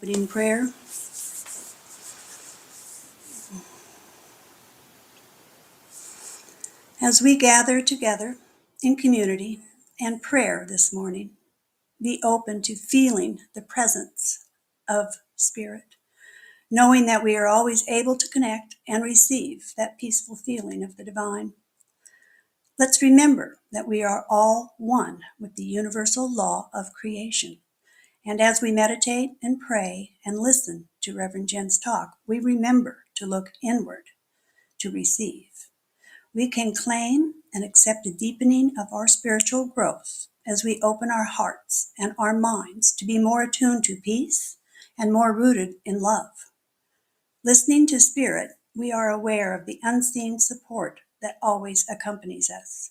Opening prayer. As we gather together in community and prayer this morning, be open to feeling the presence of Spirit, knowing that we are always able to connect and receive that peaceful feeling of the divine. Let's remember that we are all one with the universal law of creation. And as we meditate and pray and listen to Reverend Jen's talk, we remember to look inward to receive. We can claim and accept a deepening of our spiritual growth as we open our hearts and our minds to be more attuned to peace and more rooted in love. Listening to Spirit, we are aware of the unseen support that always accompanies us.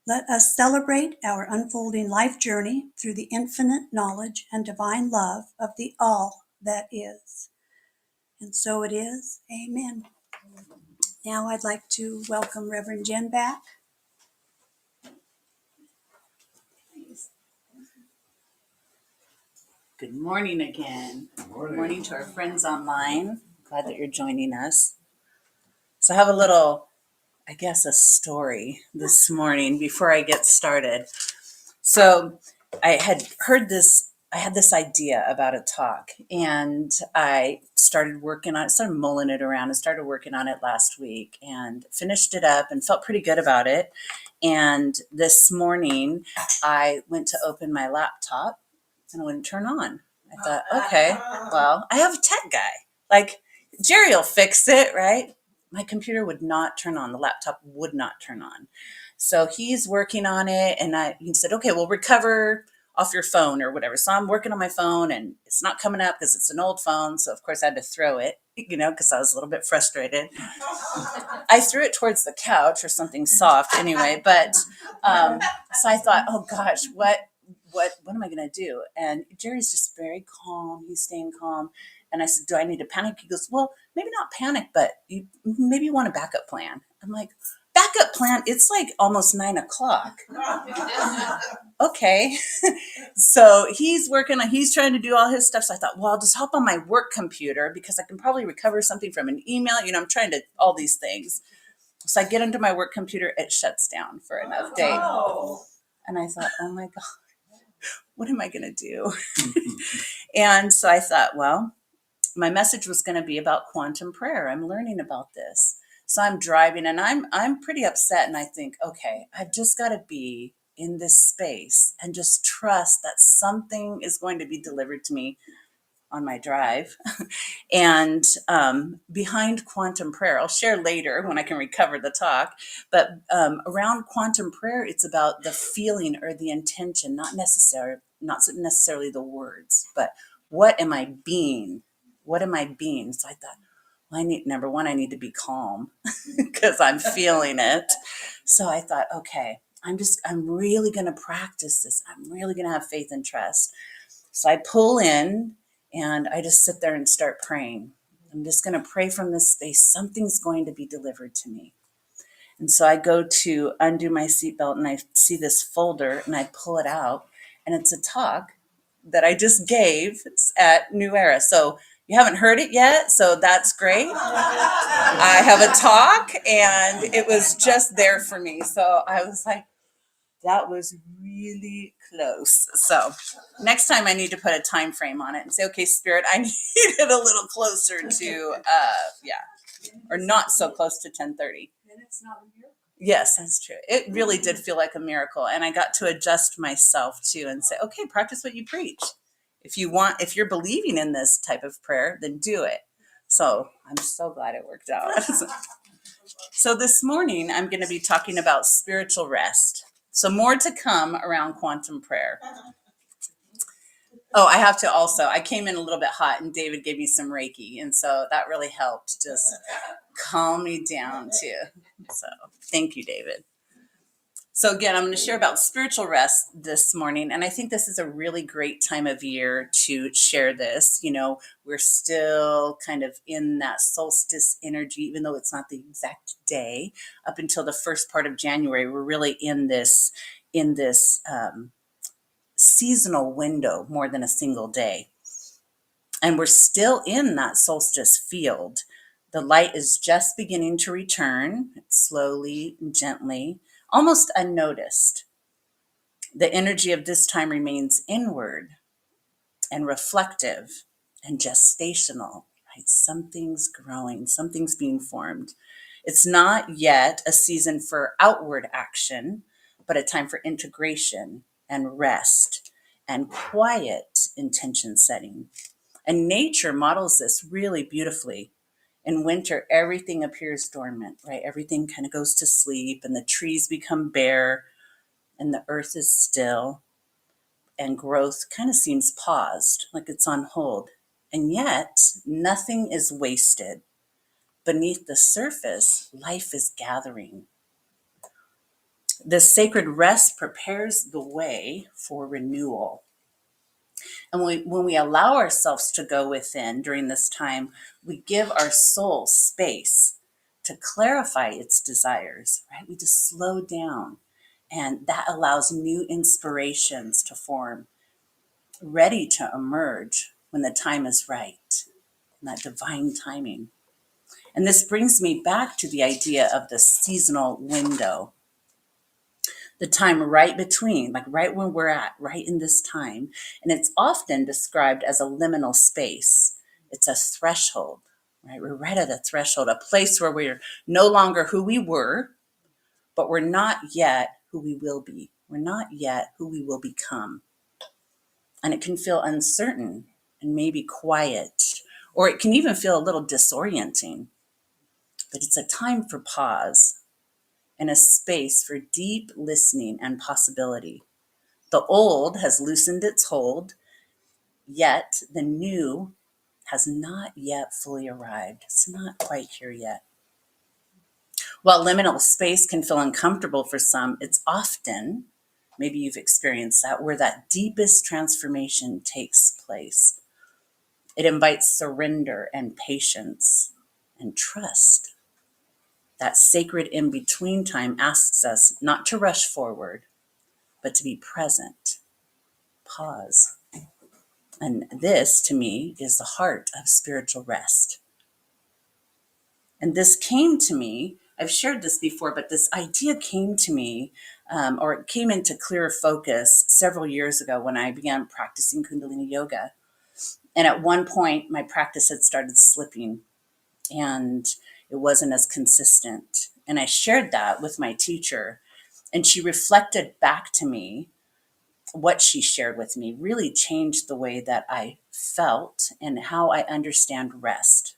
Let us celebrate our unfolding life journey through the infinite knowledge and divine love of the all that is. And so it is. Amen. Now I'd like to welcome Reverend Jen back. Good morning again. Good morning to our friends online. Glad that you're joining us. So I have a story this morning before I get started. So I had this idea about a talk, and I started mulling it around and started working on it last week and finished it up and felt pretty good about it. And this morning I went to open my laptop and it wouldn't turn on. I thought, okay, well, I have a tech guy. Like, Jerry will fix it, right? My computer would not turn on. The laptop would not turn on. So he's working on it, and he said, okay, we'll recover off your phone or whatever. So I'm working on my phone, and it's not coming up because it's an old phone. So, of course, I had to throw it, because I was a little bit frustrated. I threw it towards the couch or something soft anyway. But so I thought, oh, gosh, what am I going to do? And Jerry's just very calm. He's staying calm. And I said, do I need to panic? He goes, well, maybe not panic, but maybe you want a backup plan. I'm like, backup plan? It's like almost 9:00. Okay. So he's trying to do all his stuff. So I thought, well, I'll just hop on my work computer because I can probably recover something from an email. I'm trying to all these things. So I get into my work computer. It shuts down for an update. And I thought, oh my God, what am I going to do? And so I thought, well, my message was going to be about quantum prayer. I'm learning about this. So I'm driving and I'm pretty upset. And I think, okay, I've just got to be in this space and just trust that something is going to be delivered to me on my drive. And behind quantum prayer, I'll share later when I can recover the talk, but around quantum prayer, it's about the feeling or the intention, not necessarily the words, but what am I being? What am I being? So I thought, well, I need to be calm because I'm feeling it. So I thought, okay, I'm really going to practice this. I'm really going to have faith and trust. So I pull in and I just sit there and start praying. I'm just going to pray from this space. Something's going to be delivered to me. And so I go to undo my seatbelt and I see this folder and I pull it out, and it's a talk that I just gave at New Era. So you haven't heard it yet, so that's great. I have a talk and it was just there for me. So I was like, that was really close. So next time I need to put a time frame on it and say, okay, Spirit, I need it a little closer to, or not so close to 10:30. And it's not a miracle. Yes, that's true. It really did feel like a miracle. And I got to adjust myself too and say, okay, practice what you preach. If you're believing in this type of prayer, then do it. So I'm so glad it worked out. So this morning, I'm going to be talking about spiritual rest. So more to come around quantum prayer. Oh, I came in a little bit hot and David gave me some Reiki. And so that really helped just calm me down too. So thank you, David. So again, I'm going to share about spiritual rest this morning. And I think this is a really great time of year to share this. We're still kind of in that solstice energy, even though it's not the exact day. Up until the first part of January, we're really in this seasonal window more than a single day. And we're still in that solstice field. The light is just beginning to return, slowly and gently, almost unnoticed. The energy of this time remains inward and reflective and gestational, right? Something's growing, something's being formed. It's not yet a season for outward action, but a time for integration and rest and quiet intention setting. And nature models this really beautifully. In winter, everything appears dormant, right? Everything kind of goes to sleep and the trees become bare and the earth is still and growth kind of seems paused, like it's on hold. And yet, nothing is wasted. Beneath the surface, life is gathering. This sacred rest prepares the way for renewal. And when we allow ourselves to go within during this time, we give our soul space to clarify its desires, right? We just slow down, and that allows new inspirations to form, ready to emerge when the time is right, that divine timing. And this brings me back to the idea of the seasonal window, the time right between, like right when we're at, right in this time. And it's often described as a liminal space. It's a threshold, right? We're right at a threshold, a place where we're no longer who we were, but we're not yet who we will be. We're not yet who we will become. And it can feel uncertain and maybe quiet, or it can even feel a little disorienting. But it's a time for pause and a space for deep listening and possibility. The old has loosened its hold, yet the new has not yet fully arrived. It's not quite here yet. While liminal space can feel uncomfortable for some, it's often, maybe you've experienced that, where that deepest transformation takes place. It invites surrender and patience and trust. That sacred in between time asks us not to rush forward, but to be present, pause. And this, to me, is the heart of spiritual rest. And this came to me, I've shared this before, but this idea came to me, or it came into clearer focus several years ago when I began practicing Kundalini Yoga. And at one point, my practice had started slipping and it wasn't as consistent. And I shared that with my teacher, and she reflected back to me what she shared with me really changed the way that I felt and how I understand rest.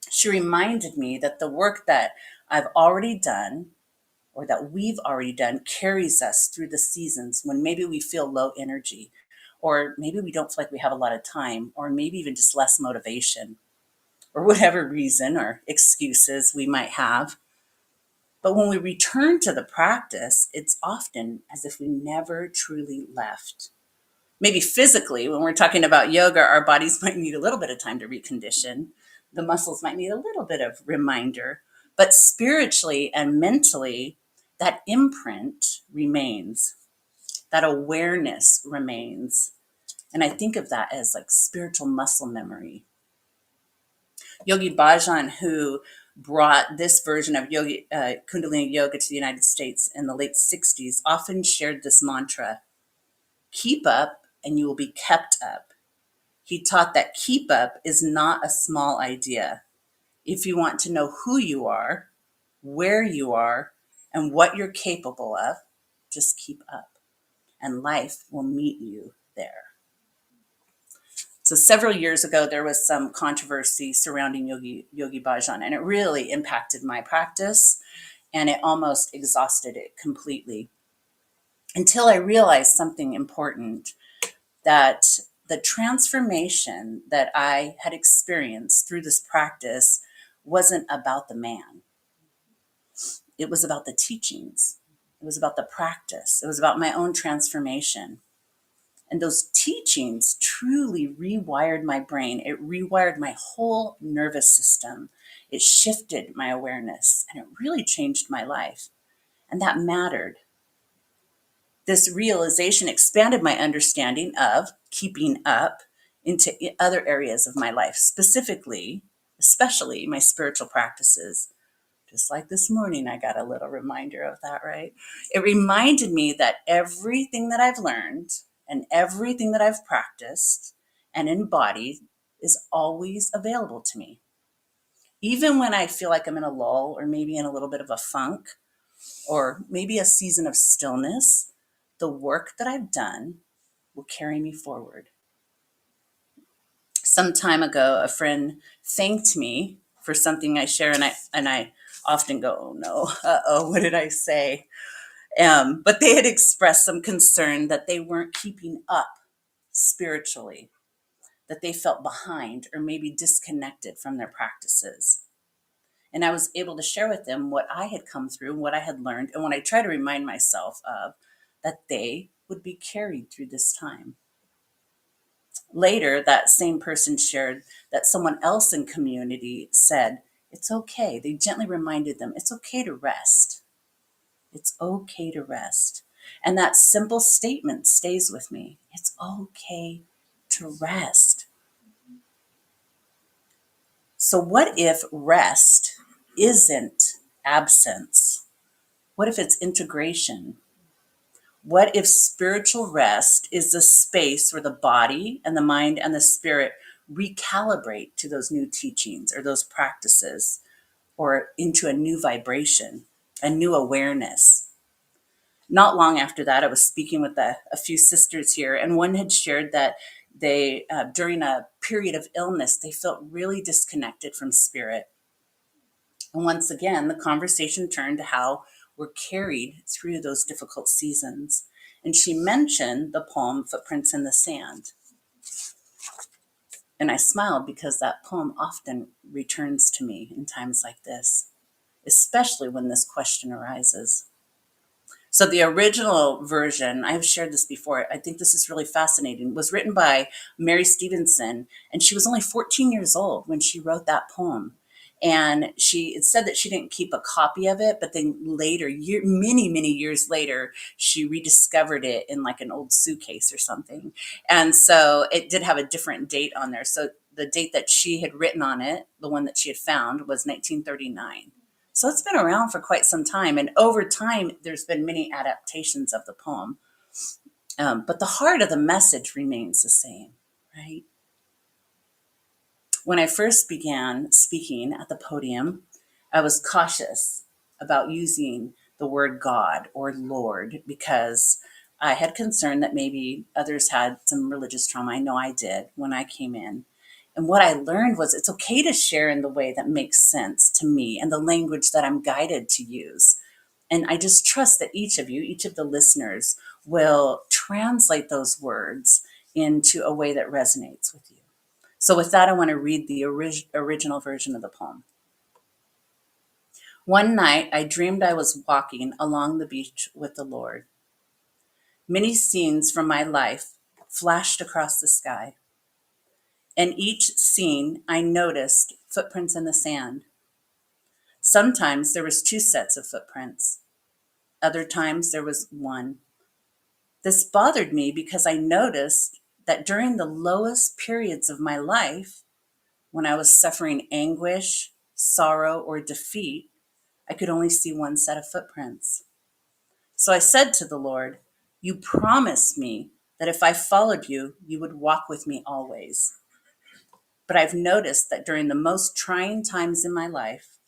She reminded me that the work that I've already done or that we've already done carries us through the seasons when maybe we feel low energy, or maybe we don't feel like we have a lot of time, or maybe even just less motivation, or whatever reason or excuses we might have. But when we return to the practice, it's often as if we never truly left. Maybe physically, when we're talking about yoga, our bodies might need a little bit of time to recondition. The muscles might need a little bit of reminder. But spiritually and mentally, that imprint remains, that awareness remains. And I think of that as like spiritual muscle memory. Yogi Bhajan, who brought this version of Kundalini Yoga to the United States in the late 60s, often shared this mantra: keep up and you will be kept up. He taught that keep up is not a small idea. If you want to know who you are, where you are, and what you're capable of, just keep up, and life will meet you there. So several years ago, there was some controversy surrounding Yogi Bhajan, and it really impacted my practice, and it almost exhausted it completely until I realized something important, that the transformation that I had experienced through this practice wasn't about the man. It was about the teachings. It was about the practice. It was about my own transformation. And those teachings truly rewired my brain. It rewired my whole nervous system. It shifted my awareness, and it really changed my life. And that mattered. This realization expanded my understanding of keeping up into other areas of my life, especially my spiritual practices. Just like this morning, I got a little reminder of that, right? It reminded me that everything that I've learned and everything that I've practiced and embodied is always available to me. Even when I feel like I'm in a lull or maybe in a little bit of a funk or maybe a season of stillness, the work that I've done will carry me forward. Some time ago, a friend thanked me for something I share, and I often go, "Oh no, what did I say?" But they had expressed some concern that they weren't keeping up spiritually, that they felt behind or maybe disconnected from their practices. And I was able to share with them what I had come through, what I had learned, and what I try to remind myself of, that they would be carried through this time. Later, that same person shared that someone else in community said, "It's okay." They gently reminded them, "It's okay to rest. It's okay to rest." And that simple statement stays with me. It's okay to rest. So, what if rest isn't absence? What if it's integration? What if spiritual rest is the space where the body and the mind and the spirit recalibrate to those new teachings or those practices, or into a new vibration, a new awareness? Not long after that, I was speaking with a few sisters here, and one had shared that they, during a period of illness, they felt really disconnected from spirit. And once again, the conversation turned to how we're carried through those difficult seasons. And she mentioned the poem Footprints in the Sand. And I smiled because that poem often returns to me in times like this, especially when this question arises. So the original version, I've shared this before, I think this is really fascinating, was written by Mary Stevenson, and she was only 14 years old when she wrote that poem. And it said that she didn't keep a copy of it, but then later, many years later, she rediscovered it in like an old suitcase or something. And so it did have a different date on there. So the date that she had written on it, the one that she had found, was 1939. So it's been around for quite some time. And over time, there's been many adaptations of the poem. But the heart of the message remains the same, right? When I first began speaking at the podium, I was cautious about using the word God or Lord because I had concern that maybe others had some religious trauma. I know I did when I came in. And what I learned was it's okay to share in the way that makes sense to me and the language that I'm guided to use. And I just trust that each of you, each of the listeners, will translate those words into a way that resonates with you. So with that, I want to read the original version of the poem. One night, I dreamed I was walking along the beach with the Lord. Many scenes from my life flashed across the sky. In each scene, I noticed footprints in the sand. Sometimes there was 2 sets of footprints. Other times there was 1. This bothered me because I noticed that during the lowest periods of my life, when I was suffering anguish, sorrow, or defeat, I could only see 1 set of footprints. So I said to the Lord, "You promised me that if I followed you, you would walk with me always. But I've noticed that during the most trying times in my life,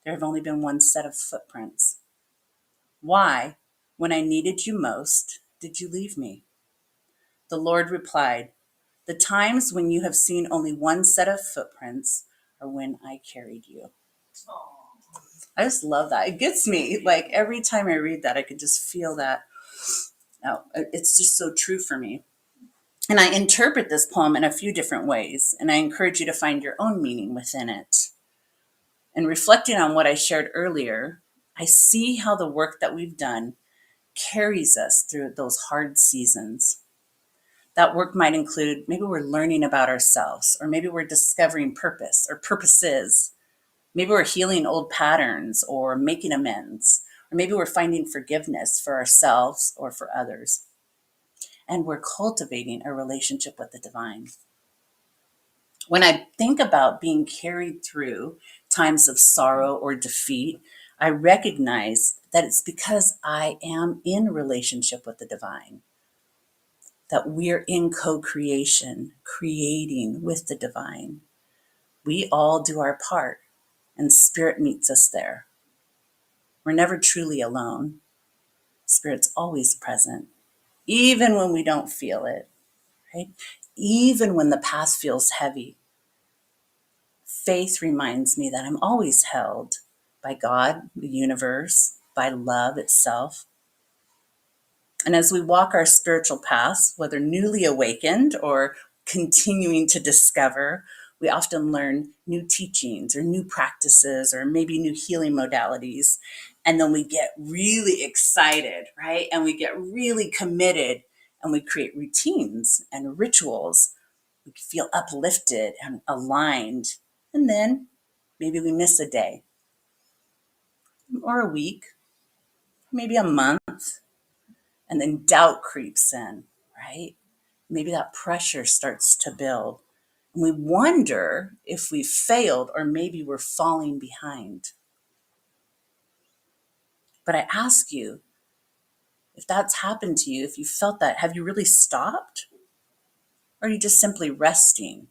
there have only been 1 set of footprints. Why, when I needed you most, did you leave me?" The Lord replied, "The times when you have seen only 1 set of footprints are when I carried you." I just love that. It gets me. Like every time I read that, I could just feel that. Oh, it's just so true for me. And I interpret this poem in a few different ways, and I encourage you to find your own meaning within it. And reflecting on what I shared earlier, I see how the work that we've done carries us through those hard seasons. That work might include maybe we're learning about ourselves, or maybe we're discovering purpose or purposes. Maybe we're healing old patterns or making amends, or maybe we're finding forgiveness for ourselves or for others. And we're cultivating a relationship with the divine. When I think about being carried through times of sorrow or defeat, I recognize that it's because I am in relationship with the divine, that we're in co creation, creating with the divine. We all do our part, and Spirit meets us there. We're never truly alone. Spirit's always present, even when we don't feel it, right? Even when the past feels heavy, faith reminds me that I'm always held by God, the universe, by love itself. And as we walk our spiritual paths, whether newly awakened or continuing to discover, we often learn new teachings or new practices or maybe new healing modalities. And then we get really excited, right? And we get really committed and we create routines and rituals. We feel uplifted and aligned. And then maybe we miss a day or a week, maybe a month, and then doubt creeps in, right? Maybe that pressure starts to build. And we wonder if we failed or maybe we're falling behind. But I ask you, if that's happened to you, if you felt that, have you really stopped? Or are you just simply resting?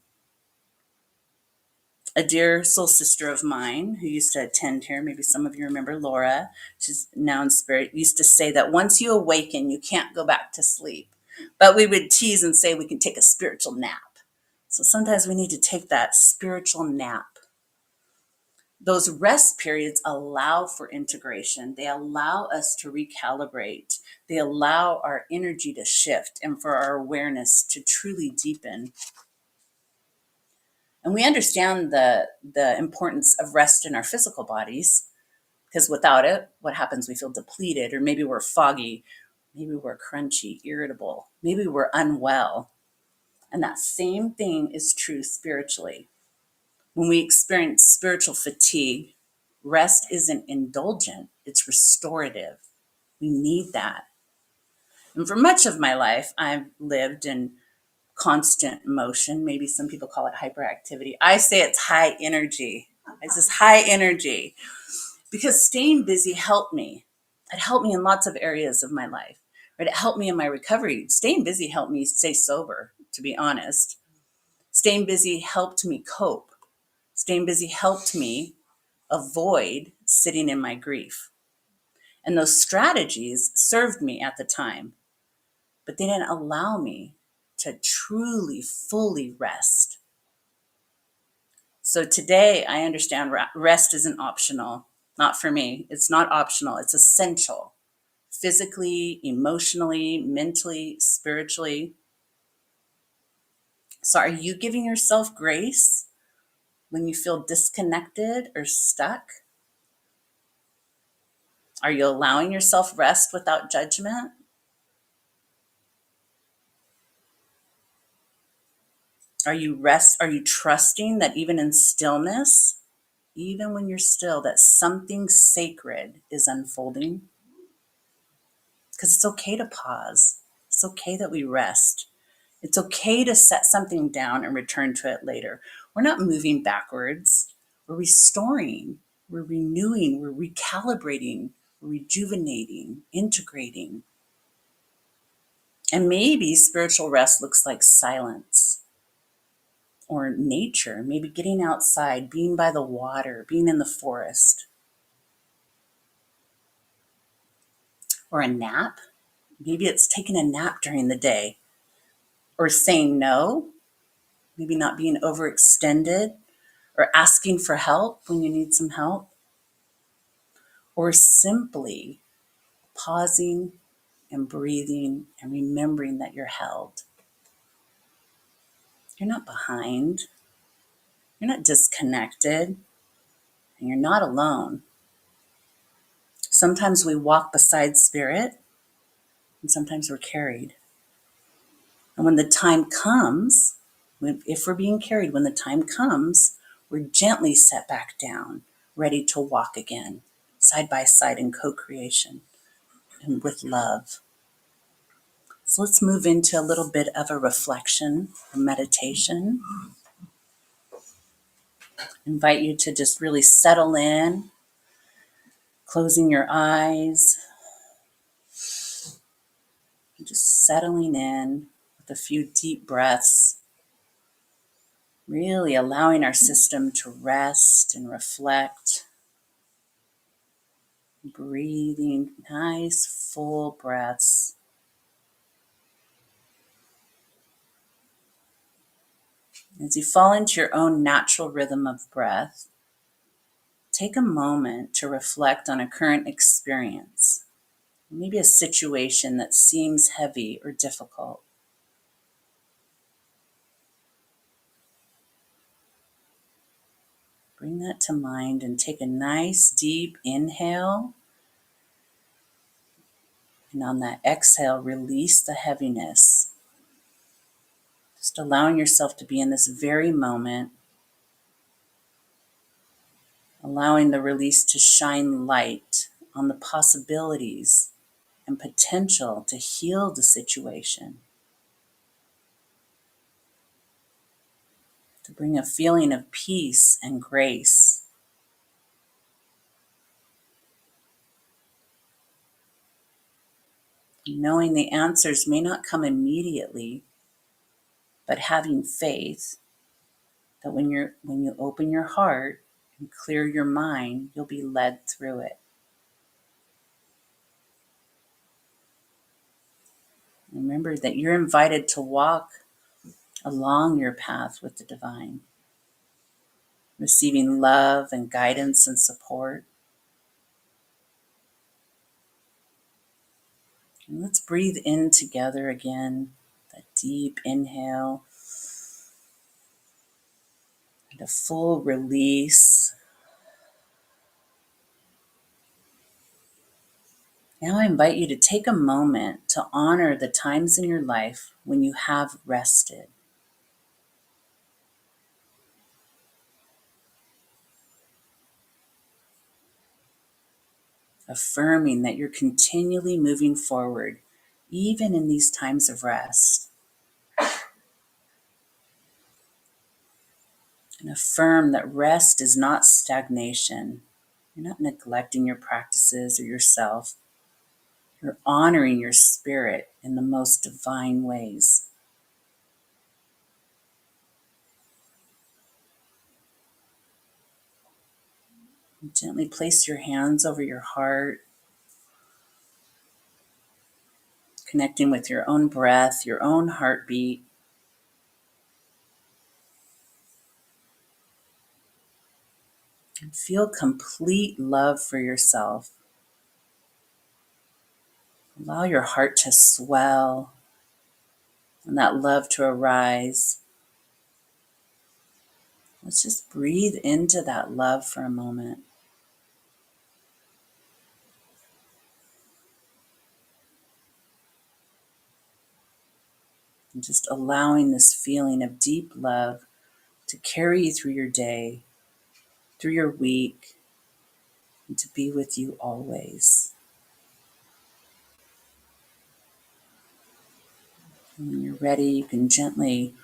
A dear soul sister of mine who used to attend here, maybe some of you remember Laura, she's now in spirit, used to say that once you awaken, you can't go back to sleep. But we would tease and say we can take a spiritual nap. So sometimes we need to take that spiritual nap. Those rest periods allow for integration. They allow us to recalibrate. They allow our energy to shift and for our awareness to truly deepen. And we understand the importance of rest in our physical bodies, because without it, what happens? We feel depleted, or maybe we're foggy, maybe we're crunchy, irritable, maybe we're unwell. And that same thing is true spiritually. When we experience spiritual fatigue, rest isn't indulgent, it's restorative. We need that. And for much of my life, I've lived in constant motion. Maybe some people call it hyperactivity. I say it's high energy. It's just high energy because staying busy helped me. It helped me in lots of areas of my life. Right? It helped me in my recovery. Staying busy helped me stay sober, to be honest. Staying busy helped me cope. Staying busy helped me avoid sitting in my grief. And those strategies served me at the time, but they didn't allow me to truly, fully rest. So today I understand rest isn't optional. Not for me. It's not optional. It's essential. Physically, emotionally, mentally, spiritually. So are you giving yourself grace when you feel disconnected or stuck? Are you allowing yourself rest without judgment? Are you trusting that even in stillness, even when you're still, that something sacred is unfolding? Because it's okay to pause. It's okay that we rest. It's okay to set something down and return to it later. We're not moving backwards. We're restoring, we're renewing, we're recalibrating, we're rejuvenating, integrating. And maybe spiritual rest looks like silence or nature, maybe getting outside, being by the water, being in the forest, or a nap. Maybe it's taking a nap during the day, or saying no, maybe not being overextended, or asking for help when you need some help, or simply pausing and breathing and remembering that you're held. You're not behind, you're not disconnected, and you're not alone. Sometimes we walk beside spirit, and sometimes we're carried. And when the time comes, if we're being carried, when the time comes, we're gently set back down, ready to walk again, side by side in co-creation and with love. So let's move into a little bit of a reflection, a meditation. Invite you to just really settle in, closing your eyes, and just settling in with a few deep breaths, really allowing our system to rest and reflect, breathing nice, full breaths. As you fall into your own natural rhythm of breath, take a moment to reflect on a current experience, maybe a situation that seems heavy or difficult. Bring that to mind and take a nice deep inhale. And on that exhale, release the heaviness. Just allowing yourself to be in this very moment, allowing the release to shine light on the possibilities and potential to heal the situation, to bring a feeling of peace and grace. Knowing the answers may not come immediately, but having faith that when you open your heart and clear your mind, you'll be led through it. Remember that you're invited to walk along your path with the divine, receiving love and guidance and support. And let's breathe in together again, that deep inhale and a full release. Now I invite you to take a moment to honor the times in your life when you have rested. Affirming that you're continually moving forward, even in these times of rest. And affirm that rest is not stagnation. You're not neglecting your practices or yourself. You're honoring your spirit in the most divine ways. And gently place your hands over your heart, connecting with your own breath, your own heartbeat. And feel complete love for yourself. Allow your heart to swell and that love to arise. Let's just breathe into that love for a moment. And just allowing this feeling of deep love to carry you through your day, through your week, and to be with you always. And when you're ready, you can gently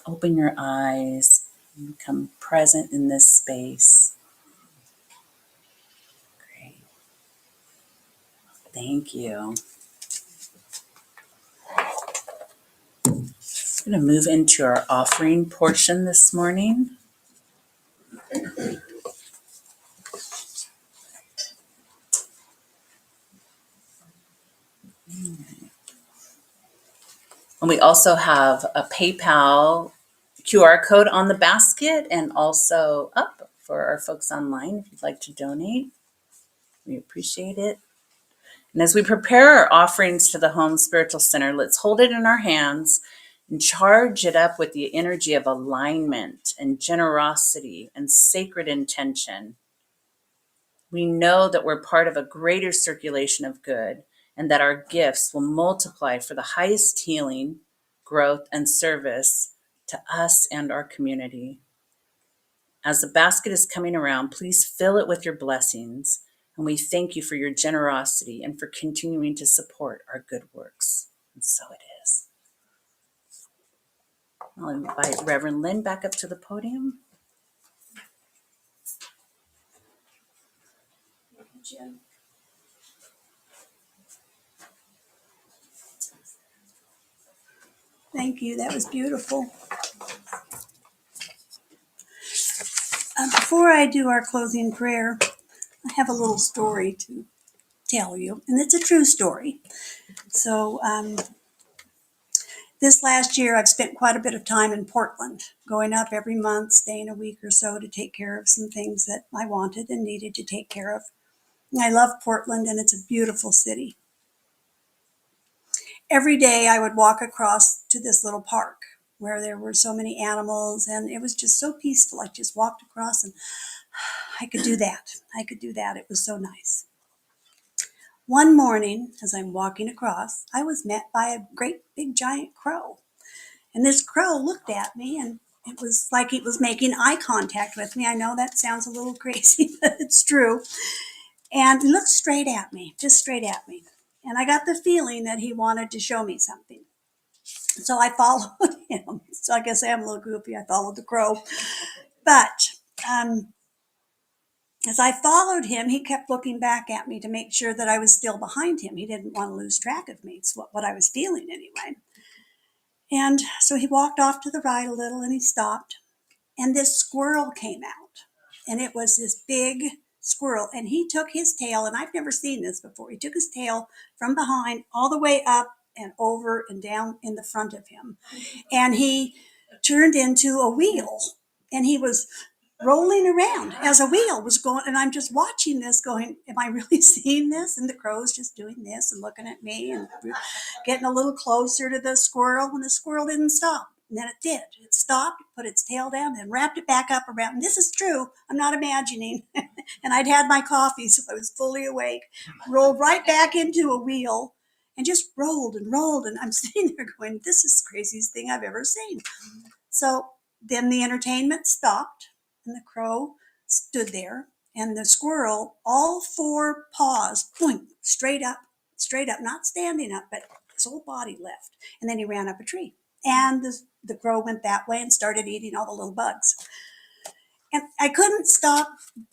open your eyes and become present in this space. Great. Thank you. I'm going to move into our offering portion this morning. And we also have a PayPal QR code on the basket and also up for our folks online if you'd like to donate. We appreciate it. And as we prepare our offerings to the Home Spiritual Center, let's hold it in our hands and charge it up with the energy of alignment and generosity and sacred intention. We know that we're part of a greater circulation of good and that our gifts will multiply for the highest healing, growth, and service to us and our community. As the basket is coming around, please fill it with your blessings, and we thank you for your generosity and for continuing to support our good works. And so it is. I'll invite Reverend Lynn back up to the podium. Jen. Thank you. That was beautiful. Before I do our closing prayer, I have a little story to tell you, and it's a true story. So, this last year, I've spent quite a bit of time in Portland, going up every month, staying a week or so to take care of some things that I wanted and needed to take care of. And I love Portland, and it's a beautiful city. Every day, I would walk across to this little park where there were so many animals, and it was just so peaceful. I just walked across, and I could do that. I could do that. It was so nice. One morning, as I'm walking across, I was met by a great big giant crow. And this crow looked at me, and it was like it was making eye contact with me. I know that sounds a little crazy, but it's true. And he looked straight at me, just straight at me. And I got the feeling that he wanted to show me something. So I followed him. So I guess I am a little goofy. I followed the crow. But as I followed him, he kept looking back at me to make sure that I was still behind him. He didn't want to lose track of me. It's what I was feeling anyway. And so he walked off to the right a little, and he stopped. And this squirrel came out. And it was this big squirrel. And he took his tail, and I've never seen this before. He took his tail from behind all the way up and over and down in the front of him. And he turned into a wheel. And he was rolling around as a wheel was going, and I'm just watching this going, am I really seeing this? And the crow's just doing this and looking at me and getting a little closer to the squirrel, and the squirrel didn't stop. And then it did. It stopped, put its tail down, and wrapped it back up around. And this is true. I'm not imagining. And I'd had my coffee, so I was fully awake. Rolled right back into a wheel and just rolled and rolled. And I'm sitting there going, this is the craziest thing I've ever seen. So then the entertainment stopped, and the crow stood there, and the squirrel, all four paws, boing, straight up, not standing up, but his whole body left. And then he ran up a tree. And the crow went that way and started eating all the little bugs. And I couldn't stop.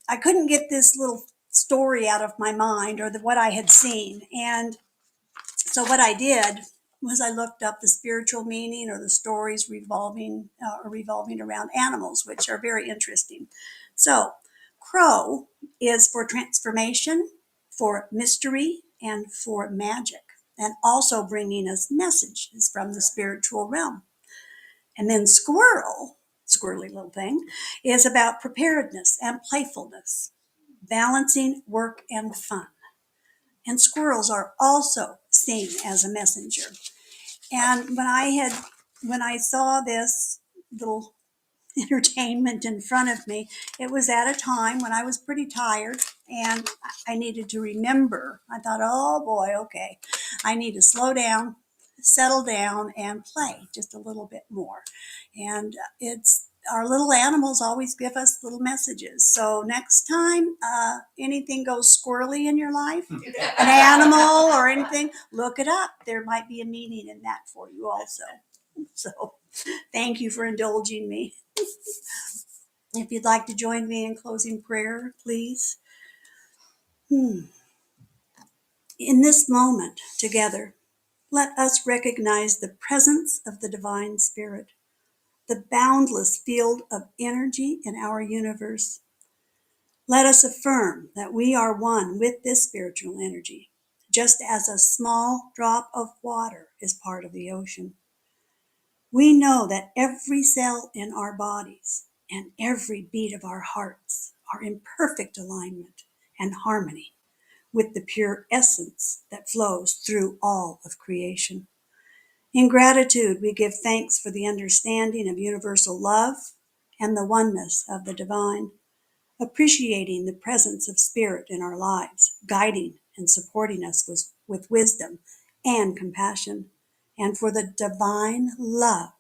I couldn't get this little story out of my mind, or what I had seen. And so what I did was I looked up the spiritual meaning, or the stories revolving around animals, which are very interesting. So crow is for transformation, for mystery, and for magic, and also bringing us messages from the spiritual realm. And then squirrel, squirrely little thing, is about preparedness and playfulness, balancing work and fun. And squirrels are also seen as a messenger. And when I saw this little entertainment in front of me, it was at a time when I was pretty tired, and I needed to remember. I thought, oh boy, okay, I need to slow down, settle down, and play just a little bit more. And it's our little animals always give us little messages. So next time anything goes squirrely in your life, an animal or anything, look it up. There might be a meaning in that for you also. So thank you for indulging me. If you'd like to join me in closing prayer, please. In this moment together, let us recognize the presence of the Divine Spirit, the boundless field of energy in our universe. Let us affirm that we are one with this spiritual energy, just as a small drop of water is part of the ocean. We know that every cell in our bodies and every beat of our hearts are in perfect alignment and harmony with the pure essence that flows through all of creation. In gratitude, we give thanks for the understanding of universal love and the oneness of the divine, appreciating the presence of spirit in our lives, guiding and supporting us with wisdom and compassion, and for the divine love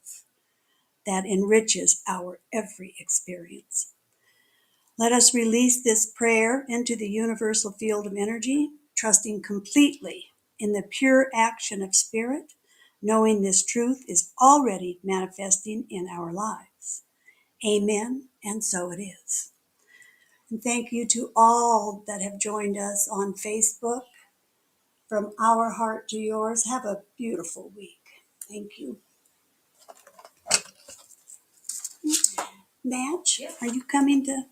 that enriches our every experience. Let us release this prayer into the universal field of energy, trusting completely in the pure action of spirit, knowing this truth is already manifesting in our lives. Amen, and so it is. And thank you to all that have joined us on Facebook. From our heart to yours, have a beautiful week. Thank you. Madge, are you coming to